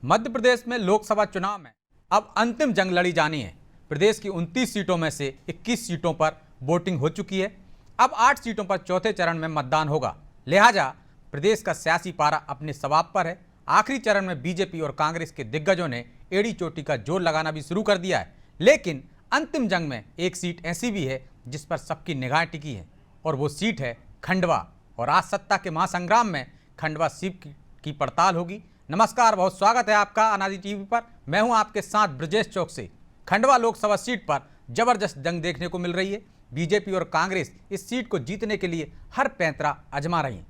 मध्य प्रदेश में लोकसभा चुनाव में अब अंतिम जंग लड़ी जानी है। प्रदेश की 29 सीटों में से 21 सीटों पर वोटिंग हो चुकी है। अब 8 सीटों पर चौथे चरण में मतदान होगा। लिहाजा प्रदेश का सियासी पारा अपने सवाब पर है। आखिरी चरण में बीजेपी और कांग्रेस के दिग्गजों ने एड़ी चोटी का जोर लगाना भी शुरू कर दिया है। लेकिन अंतिम जंग में एक सीट ऐसी भी है जिस पर सबकी निगाह टिकी है और वो सीट है खंडवा। और आज सत्ता के महासंग्राम में खंडवा सीट की पड़ताल होगी। नमस्कार, बहुत स्वागत है आपका अनादि टीवी पर। मैं हूं आपके साथ ब्रजेश चौक से। खंडवा लोकसभा सीट पर जबरदस्त जंग देखने को मिल रही है। बीजेपी और कांग्रेस इस सीट को जीतने के लिए हर पैंतरा आजमा रही है।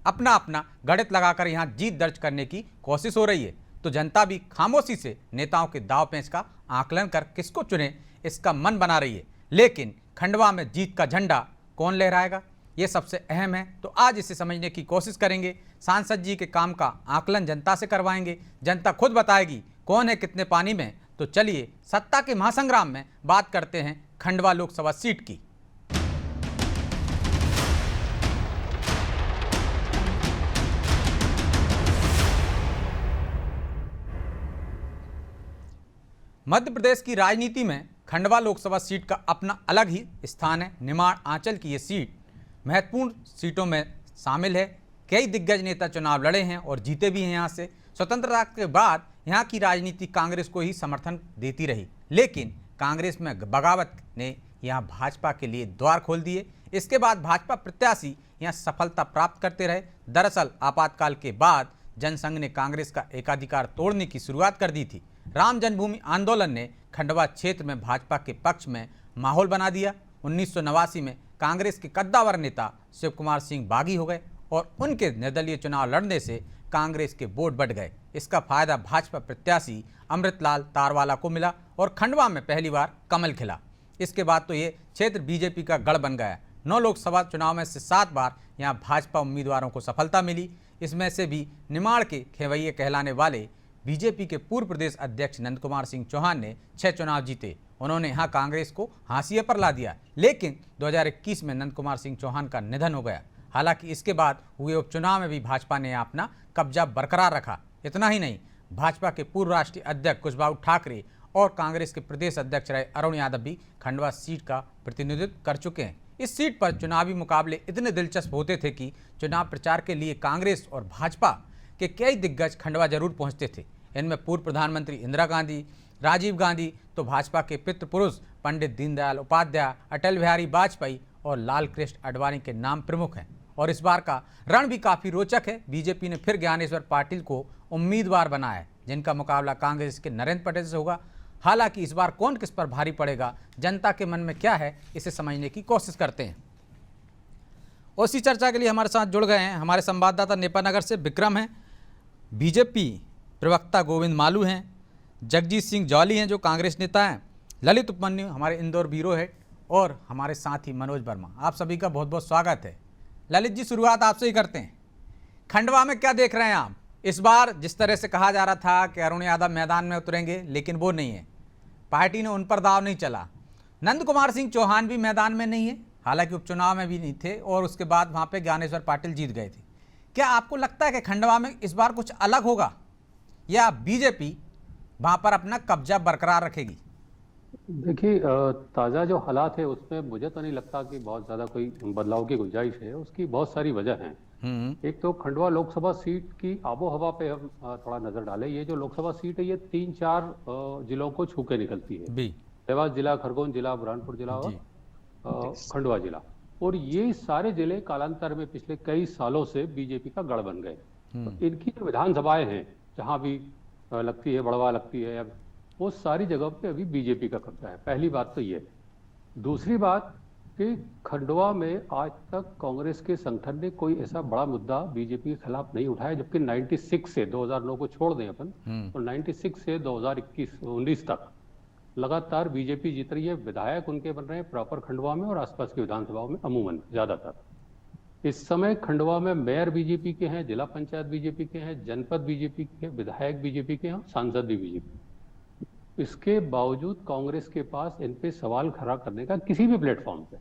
अपना अपना गणित लगाकर यहां जीत दर्ज करने की कोशिश हो रही है। तो जनता भी खामोशी से नेताओं के दाव पेंच का आकलन कर किसको चुने इसका मन बना रही है। लेकिन खंडवा में जीत का झंडा कौन लहराएगा, ये सबसे अहम है। तो आज इसे समझने की कोशिश करेंगे। सांसद जी के काम का आकलन जनता से करवाएंगे। जनता खुद बताएगी कौन है कितने पानी में। तो चलिए सत्ता के महासंग्राम में बात करते हैं खंडवा लोकसभा सीट की। मध्य प्रदेश की राजनीति में खंडवा लोकसभा सीट का अपना अलग ही स्थान है। निमाड़ आंचल की ये सीट महत्वपूर्ण सीटों में शामिल है। कई दिग्गज नेता चुनाव लड़े हैं और जीते भी हैं। यहाँ से स्वतंत्रता के बाद यहाँ की राजनीति कांग्रेस को ही समर्थन देती रही, लेकिन कांग्रेस में बगावत ने यहाँ भाजपा के लिए द्वार खोल दिए। इसके बाद भाजपा प्रत्याशी यहाँ सफलता प्राप्त करते रहे। दरअसल आपातकाल के बाद जनसंघ ने कांग्रेस का एकाधिकार तोड़ने की शुरुआत कर दी थी। राम जन्मभूमि आंदोलन ने खंडवा क्षेत्र में भाजपा के पक्ष में माहौल बना दिया। 1989 में कांग्रेस के कद्दावर नेता शिव कुमार सिंह बागी हो गए और उनके निर्दलीय चुनाव लड़ने से कांग्रेस के वोट बढ़ गए। इसका फायदा भाजपा प्रत्याशी अमृतलाल तारवाला को मिला और खंडवा में पहली बार कमल खिला। इसके बाद तो ये क्षेत्र बीजेपी का गढ़ बन गया। 9 लोकसभा चुनाव में से 7 बार यहाँ भाजपा उम्मीदवारों को सफलता मिली। इसमें से भी निमाड़ के खेवैये कहलाने वाले बीजेपी के पूर्व प्रदेश अध्यक्ष नंद कुमार सिंह चौहान ने 6 चुनाव जीते। उन्होंने यहाँ कांग्रेस को हाशिए पर ला दिया। लेकिन 2021 में नंद कुमार सिंह चौहान का निधन हो गया। हालांकि इसके बाद हुए उपचुनाव में भी भाजपा ने अपना कब्जा बरकरार रखा। इतना ही नहीं, भाजपा के पूर्व राष्ट्रीय अध्यक्ष कुशबाऊ ठाकरे और कांग्रेस के प्रदेश अध्यक्ष रहे अरुण यादव भी खंडवा सीट का प्रतिनिधित्व कर चुके हैं। इस सीट पर चुनावी मुकाबले इतने दिलचस्प होते थे कि चुनाव प्रचार के लिए कांग्रेस और भाजपा के कई दिग्गज खंडवा जरूर पहुंचते थे। इनमें पूर्व प्रधानमंत्री इंदिरा गांधी, राजीव गांधी, तो भाजपा के पितृ पुरुष पंडित दीनदयाल उपाध्याय, अटल बिहारी वाजपेयी और लाल कृष्ण आडवाणी के नाम प्रमुख हैं। और इस बार का रण भी काफ़ी रोचक है। बीजेपी ने फिर ज्ञानेश्वर पाटिल को उम्मीदवार बनाया है, जिनका मुकाबला कांग्रेस के नरेंद्र पटेल से होगा। हालांकि इस बार कौन किस पर भारी पड़ेगा, जनता के मन में क्या है, इसे समझने की कोशिश करते हैं। उसी चर्चा के लिए हमारे साथ जुड़ गए हैं हमारे संवाददाता नेपानगर से विक्रम हैं, बीजेपी प्रवक्ता गोविंद मालू हैं, जगजीत सिंह जौली हैं जो कांग्रेस नेता हैं, ललित उपमन्यु हमारे इंदौर ब्यूरो हेड और हमारे साथ ही मनोज वर्मा। आप सभी का बहुत बहुत स्वागत है। ललित जी, शुरुआत आपसे ही करते हैं। खंडवा में क्या देख रहे हैं आप? इस बार जिस तरह से कहा जा रहा था कि अरुण यादव मैदान में उतरेंगे, लेकिन वो नहीं है। पार्टी ने उन पर दाव नहीं चला। नंद कुमार सिंह चौहान भी मैदान में नहीं है, हालांकि उपचुनाव में भी नहीं थे और उसके बाद वहाँ पे ज्ञानेश्वर पाटिल जीत गए थे। क्या आपको लगता है कि खंडवा में इस बार कुछ अलग होगा या बीजेपी वहाँ पर अपना कब्जा बरकरार रखेगी? देखिए, ताज़ा जो हालात है उसमें मुझे तो नहीं लगता कि बहुत ज़्यादा कोई बदलाव की गुंजाइश है। उसकी बहुत सारी वजह हैं। एक तो खंडवा लोकसभा सीट की आबो हवा पे हम थोड़ा नज़र डालें। ये जो लोकसभा सीट है ये 3-4 जिलों को छू के निकलती है। देवास जिला, खरगोन जिला, बुरहानपुर जिला और खंडवा जिला। और ये सारे जिले कालांतर में पिछले कई सालों से बीजेपी का गढ़ बन गए। तो इनकी जो विधानसभाएं हैं जहाँ भी लगती है, बड़वा लगती है, वो सारी जगह पे अभी बीजेपी का कब्जा है। पहली बात तो ये। दूसरी बात कि खंडवा में आज तक कांग्रेस के संगठन ने कोई ऐसा बड़ा मुद्दा बीजेपी के खिलाफ नहीं उठाया, जबकि 96 से 2009 को छोड़ दें अपन, और 96 से 2021-19 तक लगातार बीजेपी जीत रही है। विधायक उनके बन रहे हैं प्रॉपर खंडवा में और आसपास की विधानसभाओं में अमूमन ज्यादातर। इस समय खंडवा में मेयर बीजेपी के हैं, जिला पंचायत बीजेपी के हैं, जनपद बीजेपी के, विधायक बीजेपी के हैं, सांसद भी बीजेपी। इसके बावजूद कांग्रेस के पास इन पे सवाल खड़ा करने का किसी भी प्लेटफॉर्म पे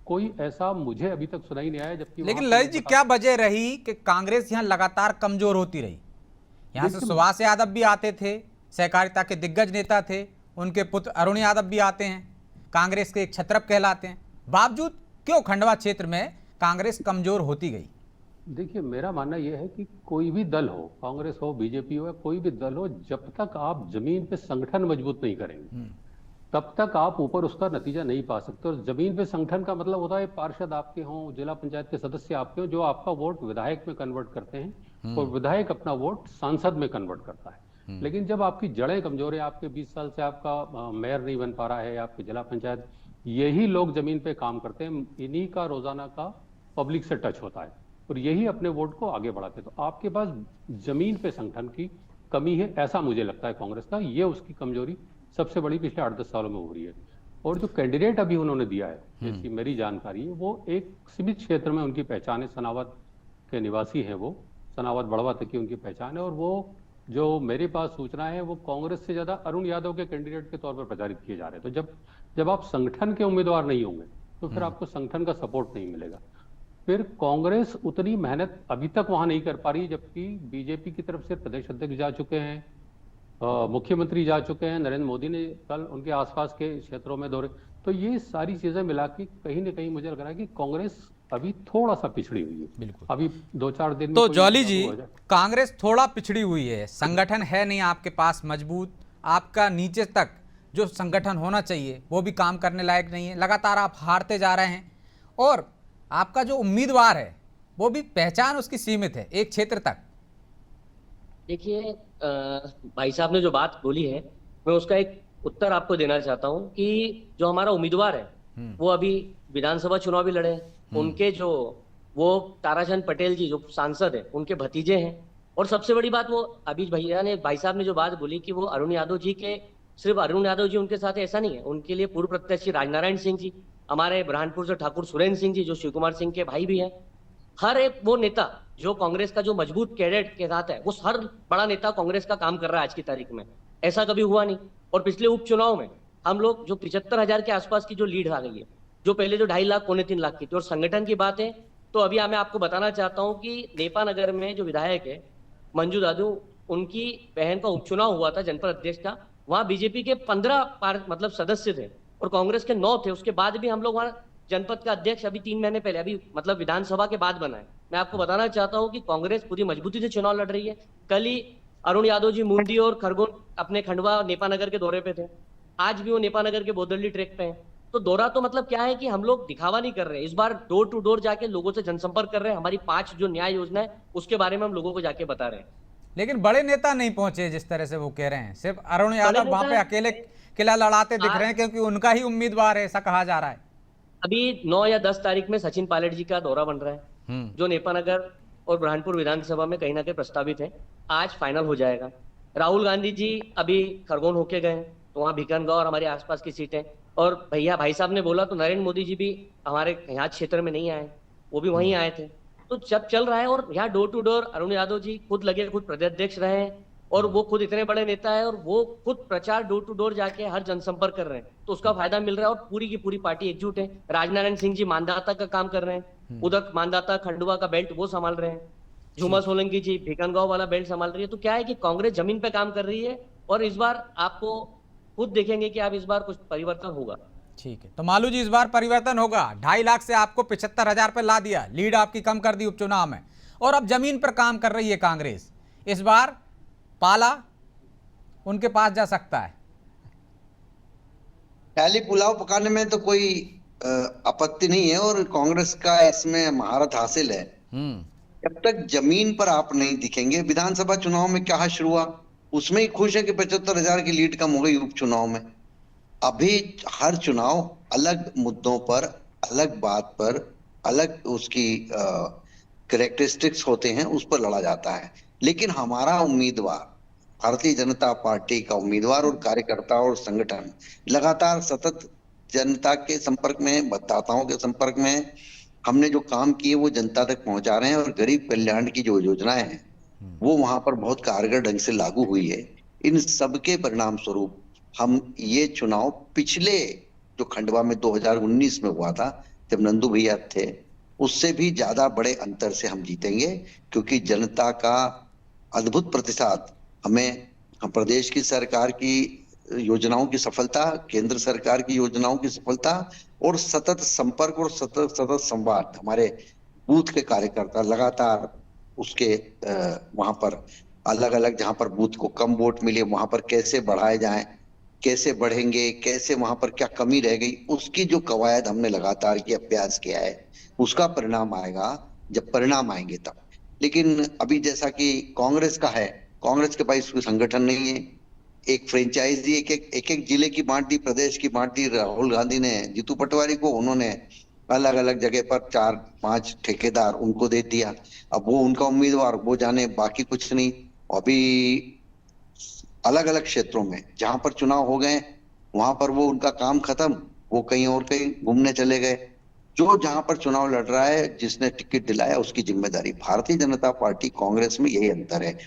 कोई ऐसा मुझे अभी तक सुनाई नहीं आया। जबकि लेकिन ललित जी, क्या वजह रही कि कांग्रेस यहाँ लगातार कमजोर होती रही? यहाँ से सुभाष यादव भी आते थे, सहकारिता के दिग्गज नेता थे, उनके पुत्र अरुण यादव भी आते हैं, कांग्रेस के एक छत्रप कहलाते हैं। बावजूद क्यों खंडवा क्षेत्र में कांग्रेस कमजोर होती गई? देखिए, मेरा मानना यह है कि कोई भी दल हो, कांग्रेस हो, बीजेपी हो या कोई भी दल हो, जब तक आप जमीन पे संगठन मजबूत नहीं करेंगे तब तक आप ऊपर उसका नतीजा नहीं पा सकते। और जमीन पे संगठन का मतलब होता है पार्षद आपके हों, जिला पंचायत के सदस्य आपके हों, जो आपका वोट विधायक में कन्वर्ट करते हैं और विधायक अपना वोट सांसद में कन्वर्ट करता है। लेकिन जब आपकी जड़ें कमजोर है, आपके 20 साल से आपका मेयर नहीं बन पा रहा है, आपकी जिला पंचायत, यही लोग जमीन पे काम करते हैं, इन्हीं का रोजाना का पब्लिक से टच होता है और यही अपने वोट को आगे बढ़ाते हैं। तो आपके पास जमीन पे संगठन की कमी है, ऐसा मुझे लगता है कांग्रेस का। ये उसकी कमजोरी सबसे बड़ी पिछले 8-10 सालों में उभरी है। और जो कैंडिडेट अभी उन्होंने दिया है, जैसी मेरी जानकारी है, वो एक सीमित क्षेत्र में उनकी पहचान है, सनावद के निवासी है, वो सनावद बड़वा तक की उनकी पहचान है। और वो जो मेरे पास सूचना है, वो कांग्रेस से ज्यादा अरुण यादव के कैंडिडेट के तौर पर प्रचारित किए जा रहे हैं। तो जब आप संगठन के उम्मीदवार नहीं होंगे तो फिर आपको संगठन का सपोर्ट नहीं मिलेगा। फिर कांग्रेस उतनी मेहनत अभी तक वहां नहीं कर पा रही, जबकि बीजेपी की तरफ से प्रदेश अध्यक्ष जा चुके हैं, मुख्यमंत्री जा चुके हैं, नरेंद्र मोदी ने कल उनके आसपास के क्षेत्रों में दौरे। तो ये सारी चीजें मिला के कहीं ना कहीं मुझे लग रहा है कि कांग्रेस अभी थोड़ा सा पिछड़ी हुई है। बिल्कुल। अभी 2-4 दिन में तो कोई जॉली जी, बदलाव हो जाए। कांग्रेस थोड़ा पिछड़ी हुई है, संगठन है नहीं आपके पास मजबूत, आपका नीचे तक जो संगठन होना चाहिए वो भी काम करने लायक नहीं है, लगातार आप हारते जा रहे हैं और आपका जो उम्मीदवार है वो भी पहचान उसकी सीमित है एक क्षेत्र तक। देखिए, भाई साहब ने जो बात बोली है, मैं उसका एक उत्तर आपको देना चाहता हूं कि जो हमारा उम्मीदवार है वो अभी विधानसभा चुनाव भी लड़े हैं, उनके जो वो ताराचंद पटेल जी जो सांसद है उनके भतीजे हैं। और सबसे बड़ी बात, वो अभी भाई साहब ने जो बात बोली कि वो अरुण यादव जी के, सिर्फ अरुण यादव जी उनके साथ, ऐसा नहीं है, उनके लिए पूर्व प्रत्याशी राजनारायण सिंह जी, हमारे बुरहानपुर से ठाकुर सुरेंद्र सिंह जी जो शिव कुमार सिंह के भाई भी हैं। हर एक वो नेता जो कांग्रेस का जो मजबूत कैडेट के साथ है, वो हर बड़ा नेता कांग्रेस का काम कर रहा है आज की तारीख में, ऐसा कभी हुआ नहीं। और पिछले उपचुनाव में हम लोग जो 75,000 के आसपास की जो लीड आ गई है, जो पहले जो 2.5 लाख 3 लाख की थी। और संगठन की बात है तो अभी मैं आपको बताना चाहता हूँ कि नेपा नगर में जो विधायक है मंजू दादू, उनकी बहन का उपचुनाव हुआ था जनपद अध्यक्ष का, वहां बीजेपी के 15 मतलब सदस्य थे और कांग्रेस के 9 थे। उसके बाद भी हम लोग वहां जनपद का अध्यक्ष अभी 3 महीने पहले, अभी मतलब विधानसभा के बाद बना है। मैं आपको बताना चाहता हूं कि कांग्रेस पूरी मजबूती से चुनाव लड़ रही है। कल ही अरुण यादव जी मुंडी और खरगोन अपने खंडवा नेपा नगर के दौरे पे थे, आज भी वो नेपा नगर के बोदरली ट्रैक पे हैं। तो दौरा तो मतलब क्या है कि हम लोग दिखावा नहीं कर रहे, इस बार डोर टू डोर जाके लोगों से जनसंपर्क कर रहे हैं। हमारी 5 जो न्याय योजना है उसके बारे में हम लोगों को जाके बता रहे हैं। लेकिन बड़े नेता नहीं पहुंचे जिस तरह से वो कह रहे हैं, सिर्फ अरुण यादव वहां पे अकेले किला लड़ाते दिख रहे हैं क्योंकि उनका ही उम्मीदवार है, ऐसा कहा जा रहा है। अभी 9 या 10 तारीख में सचिन पायलट जी का दौरा बन रहा है जो नेपा नगर और बुरहानपुर विधानसभा में कहीं ना कहीं प्रस्तावित है, आज फाइनल हो जाएगा। राहुल गांधी जी अभी खरगोन होके गए, तो वहाँ भिकनगांव और हमारे आसपास की सीटें। और भैया भाई साहब ने बोला तो नरेंद्र मोदी जी भी हमारे यहाँ क्षेत्र में नहीं आए, वो भी वहीं आए थे। तो जब चल रहा है और यहाँ door to door Arun Yadav ji खुद लगे, खुद प्रदेश रहे हैं और वो खुद इतने बड़े नेता है और वो खुद प्रचार डोर टू डोर जाके हर जनसंपर्क कर रहे हैं, तो उसका फायदा मिल रहा है। और पूरी की पूरी पार्टी एकजुट है। राजनारायण सिंह जी मानदाता का काम कर रहे हैं, उधर मानदाता खंडवा का बेल्ट वो संभाल रहे हैं, झूमा सोलंकी जी भिकनगांव वाला बेल्ट संभाल रही है। तो क्या है कि कांग्रेस जमीन पे काम कर रही है और इस बार आपको खुद देखेंगे कि आप इस बार कुछ परिवर्तन होगा। ठीक है, तो मालू जी इस बार परिवर्तन होगा। 2.5 लाख से आपको 75,000 पे ला दिया, लीड आपकी कम कर दी उपचुनाव में, और अब जमीन पर काम कर रही है कांग्रेस। इस बार पाला उनके पास जा सकता है। पहले पुलाव पकाने में तो कोई आपत्ति नहीं है और कांग्रेस का इसमें महारत हासिल है। जब तक जमीन पर आप नहीं दिखेंगे, विधानसभा चुनाव में क्या शुरू हुआ, उसमें ही खुश है कि 75,000 की लीड कम हो गई उपचुनाव में। अभी हर चुनाव अलग मुद्दों पर, अलग बात पर, अलग उसकी कैरेक्टरिस्टिक्स होते हैं, उस पर लड़ा जाता है। लेकिन हमारा उम्मीदवार, भारतीय जनता पार्टी का उम्मीदवार और कार्यकर्ता और संगठन लगातार सतत जनता के संपर्क में, मतदाताओं के संपर्क में, हमने जो काम किए वो जनता तक पहुंचा रहे हैं और गरीब कल्याण की जो योजनाएं हैं वो वहां पर बहुत कारगर ढंग से लागू हुई है। इन सबके परिणाम स्वरूप हम ये चुनाव पिछले जो खंडवा में 2019 में हुआ था, जब नंदू भैया थे, उससे भी ज्यादा बड़े अंतर से हम जीतेंगे, क्योंकि जनता का अद्भुत प्रतिसाद हमें प्रदेश की सरकार की योजनाओं की सफलता, केंद्र सरकार की योजनाओं की सफलता और सतत संपर्क और सतत सतत संवाद, हमारे बूथ के कार्यकर्ता लगातार उसके वहां पर अलग अलग, जहां पर बूथ को कम वोट मिले वहां पर कैसे बढ़ाए जाएं, कैसे बढ़ेंगे, कैसे वहां पर क्या कमी रह गई, उसकी जो कवायद हमने लगातार की अभ्यास किया है, उसका परिणाम आएगा जब परिणाम आएंगे तब। लेकिन अभी जैसा कि कांग्रेस का है, कांग्रेस के पास कोई संगठन नहीं है। एक फ्रेंचाइजी एक एक जिले की बांट दी, प्रदेश की बांट दी राहुल गांधी ने जीतू पटवारी को, उन्होंने अलग अलग जगह पर 4-5 ठेकेदार उनको दे दिया। अब वो उनका उम्मीदवार, वो जाने, बाकी कुछ नहीं। अभी अलग अलग क्षेत्रों में जहां पर चुनाव हो गए वहां पर वो उनका काम खत्म, वो कहीं और कहीं घूमने चले गए। जो जहां पर चुनाव लड़ रहा है, जिसने टिकट दिलाया उसकी जिम्मेदारी। भारतीय जनता पार्टी कांग्रेस में यही अंतर है,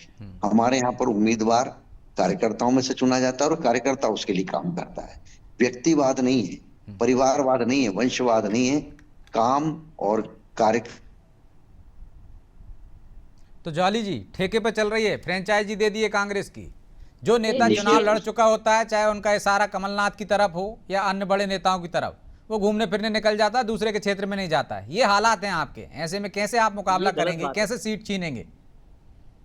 हमारे यहाँ पर उम्मीदवार कार्यकर्ताओं में से चुना जाता है और कार्यकर्ता उसके लिए काम करता है। व्यक्तिवाद नहीं है, परिवारवाद नहीं है, वंशवाद नहीं है, काम और कार्य। तो जाली जी, ठेके पे चल रही है, फ्रेंचाइजी दे दी है कांग्रेस की। जो नेता देखिए- चुनाव लड़ चुका होता है, चाहे उनका इशारा कमलनाथ की तरफ हो या अन्य बड़े नेताओं की तरफ, वो घूमने फिरने निकल जाता है, दूसरे के क्षेत्र में नहीं जाता है। ये हालात हैं आपके, ऐसे में कैसे आप मुकाबला ये गलत करेंगे, बात है। कैसे सीट छीनेंगे?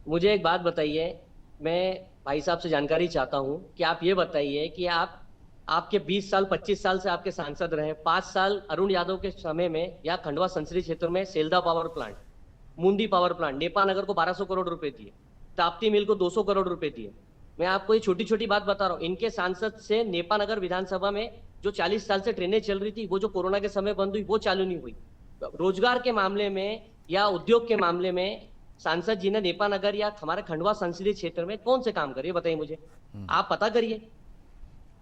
मुझे एक बात बताइए, मैं भाई साहब से जानकारी चाहता हूं कि आप ये बताइए कि आपके 20 साल 25 साल से आपके सांसद रहे, 5 साल अरुण यादव के समय में या खंडवा संसदीय क्षेत्र में सेल्दा पावर प्लांट, मुंडी पावर प्लांट, नेपा नगर को 1200 करोड़ रुपए दिए, ताप्ती मिल को 200 करोड़ रुपए दिए। मैं आपको ये छोटी छोटी बात बता रहा हूँ। इनके सांसद से नेपा नगर विधानसभा में जो 40 साल से ट्रेनें चल रही थी, वो जो कोरोना के समय बंद हुई, वो चालू नहीं हुई। रोजगार के मामले में या उद्योग के मामले में सांसद जी ने नेपा नगर या हमारे खंडवा संसदीय क्षेत्र में कौन से काम करिए, बताइए मुझे, आप पता करिए।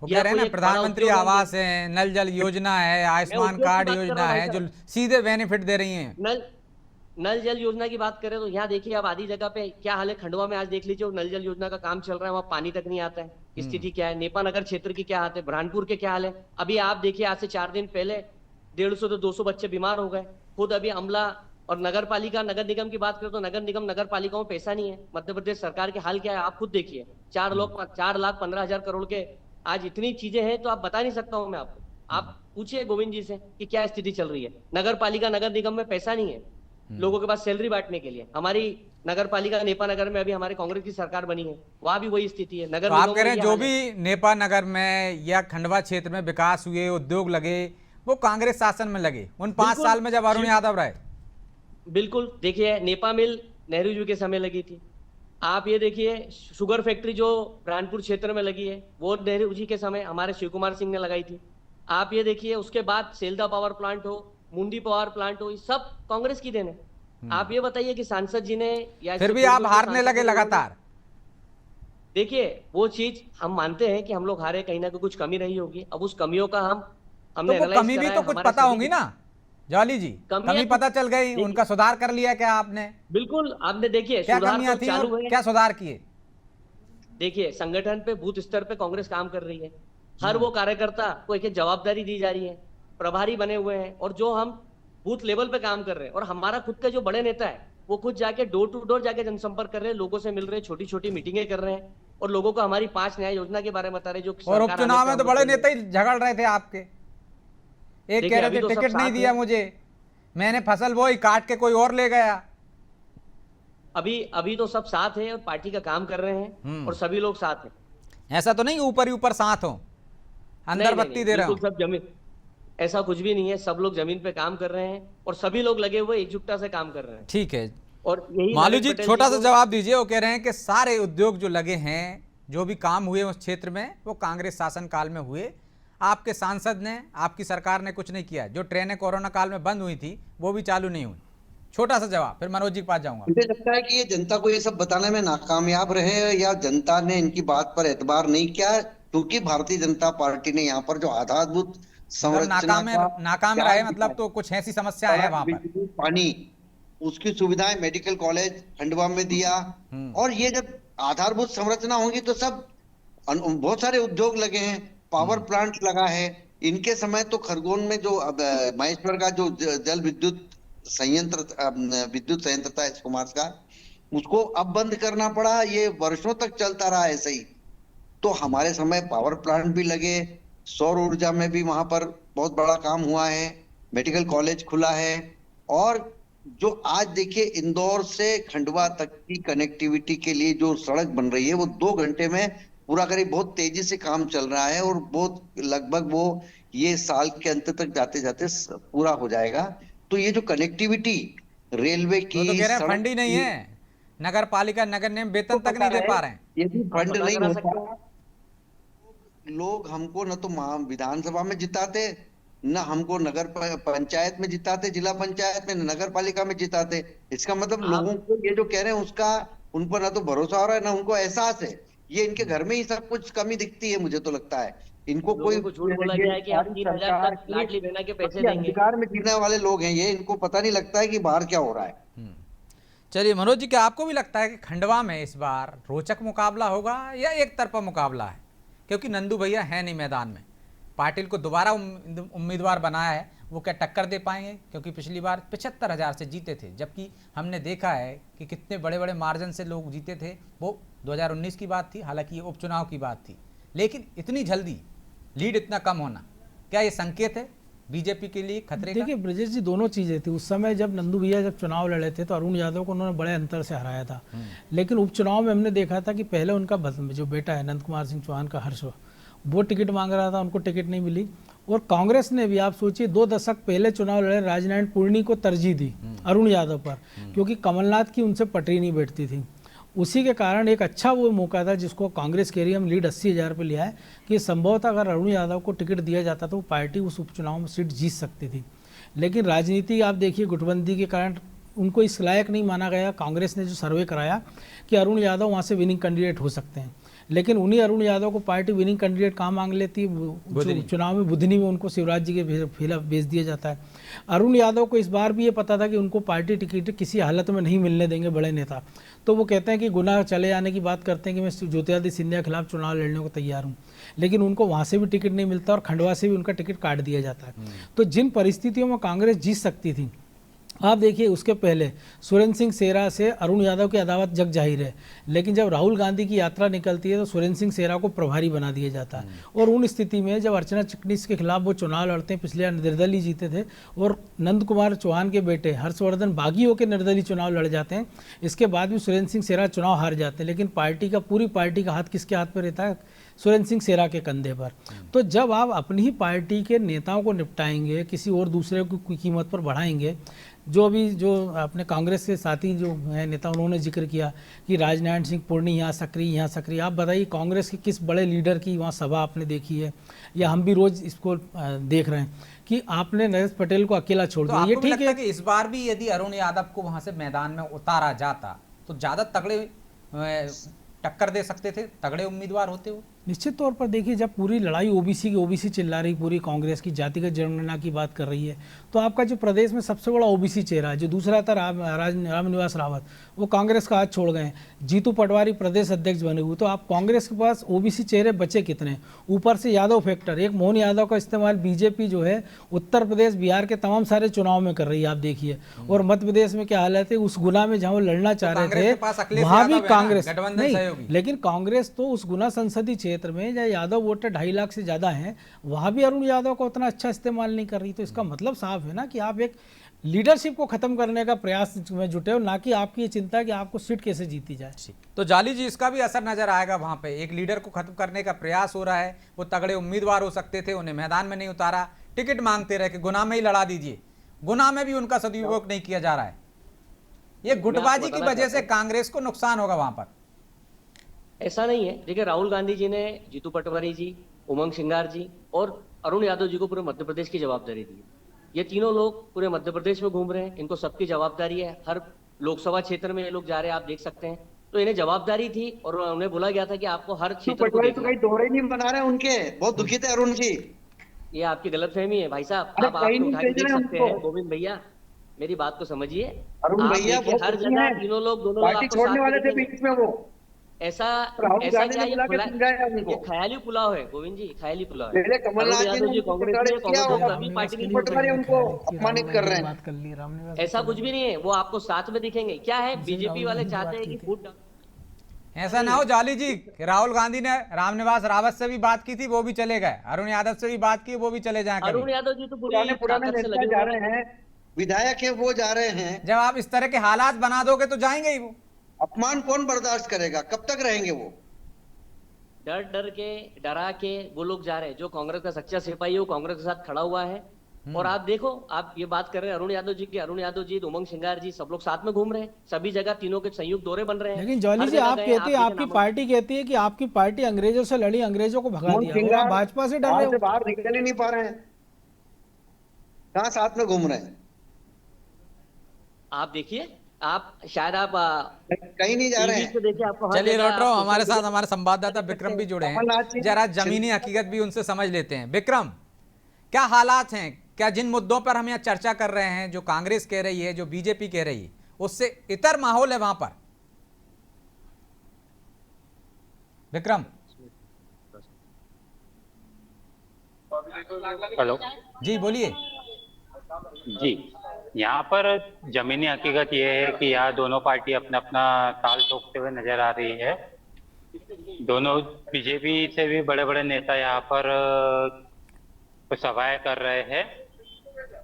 वो कह रहे हैं ना, कोई एक बड़ा प्रधानमंत्री उद्योग आवास है, नल जल योजना है, आयुष्मान उद्योग की कार्ड बात कर योजना रहा हूं है, भाई जो सीधे बेनिफिट दे रही हैं। नल जल योजना की बात करें तो यहाँ देखिए, अब आधी जगह पे क्या हाल है, खंडवा में आज देख लीजिए, नल जल योजना का काम चल रहा है, वहाँ पानी तक नहीं आता है। स्थिति क्या है? नेपा नगर क्षेत्र की क्या हाल है? बुरहानपुर के क्या हाल है? अभी आप देखिए, आज से 4 दिन पहले 150 से 200 बच्चे बीमार हो गए। खुद अभी अमला और नगर पालिका, नगर निगम की बात करें तो नगर निगम, नगर पालिकाओं में पैसा नहीं है। मध्य प्रदेश सरकार के हाल क्या है आप खुद देखिए। 4,15,000 करोड़ के आज इतनी चीजें हैं, तो आप बता नहीं सकता हूं मैं आपको। आप पूछिए गोविंद जी से कि क्या स्थिति चल रही है। नगर पालिका, नगर निगम में पैसा नहीं है लोगों के पास सैलरी बांटने के लिए। हमारी नगर पालिका नेपा नगर में अभी हमारे कांग्रेस की सरकार बनी है, वहां भी वही स्थिति है। नगर तो आप निगमों कह रहे में हैं ये जो हाल है। भी नेपा नगर में या खंडवा क्षेत्र में विकास हुए, उद्योग लगे, वो कांग्रेस शासन में लगे उन 5 बिल्कुल। साल में जब अरुण यादव रहे। बिल्कुल, देखिए नेपा मिल नेहरू जी के समय लगी थी। आप ये देखिए, शुगर फैक्ट्री जो बुरहानपुर क्षेत्र में लगी है, वो नेहरू जी के समय हमारे शिव कुमार सिंह ने लगाई थी। आप ये देखिए, उसके बाद सेल्दा पावर प्लांट हो, मुंडी पावर प्लांट हो, ये सब कांग्रेस की देन है। आप ये बताइए कि सांसद जी ने या फिर भी आप हारने लगे लगातार। देखिए, वो चीज हम मानते हैं कि हम लोग हारे, कहीं ना कहीं कुछ कमी रही होगी। अब उस कमियों का तो हमने वो एनालाइज कमी भी करा तो है, कुछ हमारे पता सभी होंगी की- ना जॉली जी, कमियां कमी तो- पता चल गई, देखिए- उनका सुधार कर लिया क्या आपने? बिल्कुल, आपने देखिए क्या सुधार कमियां तो थी चालू और है। क्या सुधार किए? देखिए, संगठन पे बूथ स्तर पे कांग्रेस काम कर रही है। हर वो कार्यकर्ता को एक एक जवाबदारी दी जा रही है, प्रभारी बने हुए हैं, और जो हम बूथ लेवल पे काम कर रहे हैं। और हमारा खुद के जो बड़े नेता है, वो खुद जाके डोर टू डोर जाके जनसंपर्क कर रहे हैं, लोगों से मिल रहे हैं, छोटी छोटी मीटिंगें कर रहे हैं, और लोगों को हमारी 5 न्याय योजना के बारे में बता रहे हैं, जो और सरकार आने उपचुनाव पे में तो हम बड़े लोग- नेता ही झगड़ रहे थे आपके। एक देखिए, कह रहे अभी थे तो सब टिकट नहीं साथ दिया हैं। मुझे, मैंने फसल बोई, काट के कोई और ले गया। अभी तो सब साथ है और पार्टी का काम कर रहे हैं, और सभी लोग साथ हैं। ऐसा तो नहीं ऊपर ही ऊपर साथ हो, अंदर नहीं, बत्ती दे रहे हो। बिल्कुल सब जमीन, ऐसा कुछ भी नहीं है। सब लोग जमीन पे काम कर रहे हैं, और सभी लोग लगे हुए एकजुटता से काम कर रहे हैं। ठीक है, और यही मालू नरेश जी पटेल छोटा सा को- जवाब दीजिए। वो कह रहे हैं कि सारे उद्योग जो लगे हैं, जो भी काम हुए उस क्षेत्र में, वो कांग्रेस शासन काल में हुए। आपके सांसद ने, आपकी सरकार ने कुछ नहीं किया। जो ट्रेनें कोरोना काल में बंद हुई थी, वो भी चालू नहीं हुई। छोटा सा जवाब, फिर मनोज जी के पास जाऊंगा। मुझे लगता है कि ये जनता को ये सब बताने में नाकामयाब रहे, या जनता ने इनकी बात पर एतबार नहीं किया, क्योंकि भारतीय जनता पार्टी ने यहाँ पर जो आधारभूत संरचना नाकाम रहे मतलब तो कुछ ऐसी समस्या है वहां पर। बिजली, पानी, उसकी सुविधाएं, मेडिकल कॉलेज खंडवा में दिया। और ये जब आधारभूत संरचना होंगी तो सब बहुत सारे उद्योग लगे हैं, पावर प्लांट लगा है। इनके समय तो खरगोन में जो अब महेश्वर का जो जल विद्युत संयंत्र था, शिव कुमार का, उसको अब बंद करना पड़ा, ये वर्षों तक चलता रहा ऐसे ही। तो हमारे समय पावर प्लांट भी लगे, सौर ऊर्जा में भी वहां पर बहुत बड़ा काम हुआ है, मेडिकल कॉलेज खुला है। और जो आज देखिए इंदौर से खंडवा तक की कनेक्टिविटी के लिए जो सड़क बन रही है वो 2 घंटे में पूरा करीब बहुत तेजी से काम चल रहा है, और बहुत लगभग वो ये साल के अंत तक जाते जाते पूरा हो जाएगा। तो ये जो कनेक्टिविटी रेलवे वो की, तो कह रहे हैं सड़क फंड ही नहीं की, है, नगर पालिका नगर निगम वेतन तक पता नहीं दे है पा रहे हैं। यदि आप फंड पता नहीं करा सकते होता, हो। लोग हमको न तो विधानसभा में जिताते, न हमको पंचायत में जिताते, जिला पंचायत में, न नगर पालिका में जिताते। इसका मतलब आप लोगों को ये जो कह रहे हैं उसका उन पर ना तो भरोसा हो रहा है, ना उनको एहसास है। ये इनके घर में ही सब कुछ कमी दिखती है, मुझे तो लगता है। इनको कोई लोगों को झूठ बोला ये गया है कि हम सारी 3,000 सरकार तक की लाडली बहना के पैसे ये देंगे। अंधकार में जीने वाले लोग हैं, ये इनको पता नहीं लगता है कि बाहर क्या हो रहा है। चलिए मनोज जी, क्या आपको भी लगता है कि खंडवा में इस बार रोचक मुकाबला होगा या एक तरफा मुकाबला है? क्योंकि नंदू भैया है नहीं मैदान में, पाटिल को दोबारा उम्मीदवार बनाया है, वो क्या टक्कर दे पाएंगे? क्योंकि पिछली बार 75,000 से जीते थे, जबकि हमने देखा है कि कितने बड़े बड़े मार्जिन से लोग जीते थे। वो 2019 की बात थी, हालांकि ये उपचुनाव की बात थी, लेकिन इतनी जल्दी लीड इतना कम होना, क्या ये संकेत है बीजेपी के लिए खतरे का? देखिए ब्रजेश जी, दोनों चीज़ें थी। उस समय जब नंदू भैया जब चुनाव लड़े थे तो अरुण यादव को उन्होंने बड़े अंतर से हराया था, लेकिन उपचुनाव में हमने देखा था कि पहले उनका जो बेटा है नंद कुमार सिंह चौहान का हर्ष, वो टिकट मांग रहा था, उनको टिकट नहीं मिली। और कांग्रेस ने भी, आप सोचिए, 2 दशक पहले चुनाव लड़े राजनारायण पूर्णी को तरजीह दी अरुण यादव पर, क्योंकि कमलनाथ की उनसे पटरी नहीं बैठती थी। उसी के कारण एक अच्छा वो मौका था जिसको कांग्रेस कह रही है हम लीड 80,000 पे लिया है, कि संभवतः अगर अरुण यादव को टिकट दिया जाता तो वो पार्टी उस उपचुनाव में सीट जीत सकती थी। लेकिन राजनीति आप देखिए, गुटबंदी के कारण उनको इस लायक नहीं माना गया। कांग्रेस ने जो सर्वे कराया कि अरुण यादव वहाँ से विनिंग कैंडिडेट हो सकते हैं, लेकिन उन्हीं अरुण यादव को पार्टी विनिंग कैंडिडेट कहाँ मांग लेती है? चुनाव में बुधनी में उनको शिवराज जी के खिलाफ भेज दिया जाता है। अरुण यादव को इस बार भी ये पता था कि उनको पार्टी टिकट किसी हालत में नहीं मिलने देंगे बड़े नेता, तो वो कहते हैं कि गुना चले आने की बात करते हैं कि मैं ज्योतिरादित्य सिंधिया के खिलाफ चुनाव लड़ने को तैयार हूँ, लेकिन उनको वहाँ से भी टिकट नहीं मिलता और खंडवा से भी उनका टिकट काट दिया जाता है। तो जिन परिस्थितियों में कांग्रेस जीत सकती थी, आप देखिए उसके पहले सुरेंद्र सिंह सेरा से अरुण यादव की अदावत जग जाहिर है, लेकिन जब राहुल गांधी की यात्रा निकलती है तो सुरेंद्र सिंह सेरा को प्रभारी बना दिया जाता है। और उन स्थिति में जब अर्चना चिटनीस के खिलाफ वो चुनाव लड़ते हैं, पिछले निर्दलीय जीते थे, और नंद कुमार चौहान के बेटे हर्षवर्धन बागी होकर निर्दलीय चुनाव लड़ जाते हैं, इसके बाद भी सुरेंद्र सिंह सेरा चुनाव हार जाते हैं, लेकिन पूरी पार्टी का हाथ किसके हाथ पर रहता है? सुरेंद्र सिंह सेरा के कंधे पर। तो जब आप अपनी ही पार्टी के नेताओं को निपटाएंगे, किसी और दूसरे की कीमत पर बढ़ाएंगे, जो अपने कांग्रेस के साथी जो है नेता, उन्होंने जिक्र किया कि राजनारायण सिंह पूर्णी यहाँ सक्रिय। आप बताइए कांग्रेस के किस बड़े लीडर की वहाँ सभा आपने देखी है? या हम भी रोज इसको देख रहे हैं कि आपने नरेश पटेल को अकेला छोड़ दिया। तो ये आपको ठीक है कि इस बार भी यदि अरुण यादव को वहां से मैदान में उतारा जाता तो ज्यादा तगड़े टक्कर दे सकते थे, तगड़े उम्मीदवार होते हो? निश्चित तौर पर देखिए, जब पूरी लड़ाई ओबीसी चिल्ला रही, पूरी कांग्रेस की जातिगत जनगणना की बात कर रही है, तो आपका जो प्रदेश में सबसे बड़ा ओबीसी चेहरा है, जो दूसरा था रामनिवास रावत, वो कांग्रेस का हाथ छोड़ गए। जीतू पटवारी प्रदेश अध्यक्ष बने हुए, तो आप कांग्रेस के पास ओबीसी चेहरे बचे कितने? ऊपर से यादव फैक्टर, एक मोहन यादव का इस्तेमाल बीजेपी जो है उत्तर प्रदेश बिहार के तमाम सारे चुनाव में कर रही है, आप देखिए। और मध्य प्रदेश में क्या हालत है? उस गुना में जहाँ वो लड़ना चाह रहे थे वहां भी कांग्रेस नहीं, लेकिन कांग्रेस तो उस गुना संसदीय क्षेत्र में जहाँ यादव वोटर 2.5 लाख से ज्यादा हैं, वहां भी अरुण यादव का उतना अच्छा इस्तेमाल नहीं कर रही। तो इसका मतलब साफ है ना कि आप एक लीडरशिप को खत्म करने का प्रयास में जुटे हो, ना कि आपकी ये चिंता कि आपको सीट कैसे जीती जाए। तो जाली जी, इसका भी असर नजर आएगा वहां पे। एक लीडर को खत्म करने का प्रयास हो रहा है, वो तगड़े उम्मीदवार हो सकते थे, उन्हें मैदान में नहीं उतारा, टिकट मांगते रहे कि गुना में ही लड़ा दीजिए, गुना में भी उनका सदुपयोग नहीं किया जा रहा है। ये गुटबाजी की वजह से कांग्रेस को नुकसान होगा वहां पर। ऐसा नहीं है। देखिए, राहुल गांधी जी ने जीतू पटवारी जी, उमंग सिंगार जी और अरुण यादव जी को पूरे मध्य प्रदेश की जवाबदारी दी। ये तीनों लोग पूरे मध्य प्रदेश में घूम रहे हैं, इनको सबकी जवाबदारी है। हर लोकसभा क्षेत्र में ये लोग जा रहे हैं, आप देख सकते हैं। तो इन्हें जवाबदारी थी और उन्हें बोला गया था कि आपको हर क्षेत्र को देखना। कहीं दौरे नहीं बना रहे उनके, बहुत दुखी थे अरुण जी। ये आपकी गलतफहमी है भाई साहब। आप कहीं नहीं उठा के भेज देख रहे सकते हैं। गोविंद भैया, मेरी बात को समझिए। अरुण आप भैया देखिए, हर जगह तीनों लोग, दोनों लोग पार्टी आपको छोड़ने साथ वाले थे दिखेंगे। बीच में वो। ऐसा राहुल ऐसा गांधी क्या ने ये बुला के समझाया ये उनको। ख्याली पुलाव है गोविंद जी, ख्याली पुलाव है। पहले कमलनाथ अरुण जी यादव ने जी उनको कांग्रेस में, प्रताड़ित किया कांग्रेस होगा। तो कभी रामनिवास पार्टी के नहीं लिए छोड़ पटवारी सकती। उन्होंने उनको ख्याली की, अपमानित राहुल कर गांधी रहे की हैं। बात कर ली, रामनिवास ऐसा की कुछ भी नहीं है, वो आपको साथ में दिखेंगे। क्या है, उनसे बीजेपी राहुल वाले गांधी की चाहते बात हैं की कि थी। फूट डाल। ऐसा ना हो जाली जी कि राहुल गांधी ने रामनिवास रावत से भी बात की थी, वो भी चले गए, अरुण यादव से भी बात की, वो भी चले जाएं कभी। अरुण यादव जी तो पुराने पूरी पुराने ताकत से नेता लगे जा हुए हैं। रहे हैं, विधायक है वो जा रहे हैं। जब आप इस तरह के हालात बना दोगे तो जाएंगे ही वो। अपमान कौन बर्दाश्त करेगा? कब तक रहेंगे वो? डर डर के, डरा के वो लोग जा रहे हैं। जो कांग्रेस का सच्चा सिपाही है वो कांग्रेस के साथ खड़ा हुआ है। और आप देखो, आप ये बात कर रहे हैं अरुण यादव जी की, अरुण यादव जी, उमंग सिंगार जी, सब लोग साथ में घूम रहे हैं। सभी जगह तीनों के संयुक्त दौरे बन रहे हैं। लेकिन जॉली हर जी, जगह आप गए, कहते हैं, देखे आपकी पार्टी कहती है कि आपकी पार्टी अंग्रेजों से लड़ी, अंग्रेजों को भगा उमंग दिया, और आप सिंगार भाजपा से डर रहे बाहर हो। से बाहर निकल ही नहीं पा रहे हैं। कहाँ साथ में घूम रहे हैं? आप देखिए, आप शायद आप कहीं नहीं जा रहे टीवी हैं। पे देखिए, आपको हर चलिए जगह लौट रहा हूँ, आप हमारे सोशल साथ हमारे संवाददाता विक्रम भी जुड़े हैं, कमलनाथ जी जरा जमीनी हकीकत भी उनसे समझ लेते हैं। विक्रम, क्या हालात हैं? क्या जिन मुद्दों पर हम यहाँ चर्चा कर रहे हैं, जो कांग्रेस कह रही है, जो बीजेपी कह रही है, उससे इतर माहौल है वहां पर? विक्रम हेलो जी बोलिए। जी, यहाँ पर जमीनी हकीकत ये है कि यहाँ दोनों पार्टी अपना अपना ताल ठोकते हुए नजर आ रही है। दोनों बीजेपी से भी बड़े बड़े नेता यहाँ पर सभाएं कर रहे हैं।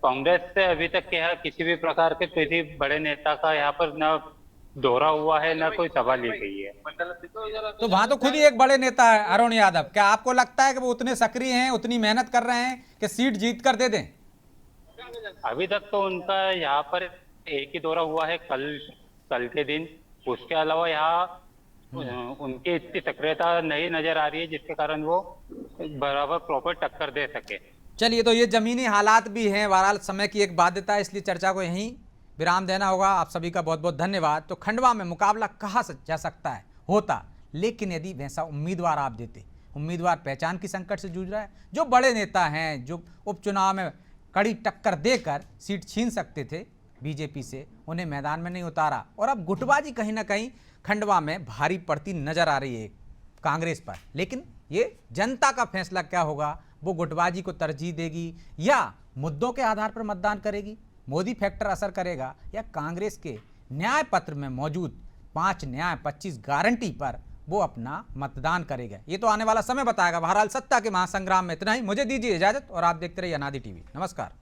कांग्रेस से अभी तक क्या है, किसी भी प्रकार के किसी बड़े नेता का यहाँ पर न दौरा हुआ है, न कोई सभा ली गई है। तो वहां तो खुद ही एक बड़े नेता है अरुण यादव, क्या आपको लगता है कि वो उतने सक्रिय हैं, उतनी मेहनत कर रहे हैं कि सीट जीत कर दे दें? अभी तक तो उनका यहाँ पर एक ही दौरा हुआ है, कल के दिन। उसके अलावा यहाँ उनकी इतनी सक्रियता नहीं नजर आ रही है जिसके कारण वो बराबर प्रॉपर टक्कर दे सके। चलिए, तो ये जमीनी हालात भी हैं, बहरहाल समय की एक बाध्यता है, इसलिए चर्चा को यहीं विराम देना होगा। आप सभी का बहुत बहुत धन्यवाद। तो खंडवा में मुकाबला कहा जा सकता है, होता, लेकिन यदि वैसा उम्मीदवार आप देते। उम्मीदवार पहचान की संकट से जूझ रहा है। जो बड़े नेता हैं, जो उपचुनाव में कड़ी टक्कर देकर सीट छीन सकते थे बीजेपी से, उन्हें मैदान में नहीं उतारा, और अब गुटबाजी कहीं ना कहीं खंडवा में भारी पड़ती नजर आ रही है कांग्रेस पर। लेकिन ये जनता का फैसला क्या होगा, वो गुटबाजी को तरजीह देगी या मुद्दों के आधार पर मतदान करेगी? मोदी फैक्टर असर करेगा या कांग्रेस के न्याय पत्र में मौजूद 5 न्याय 25 गारंटी पर वो अपना मतदान करेगा? ये तो आने वाला समय बताएगा। बहरहाल सत्ता के महासंग्राम में इतना ही। मुझे दीजिए इजाजत और आप देखते रहिए अनादि टीवी। नमस्कार।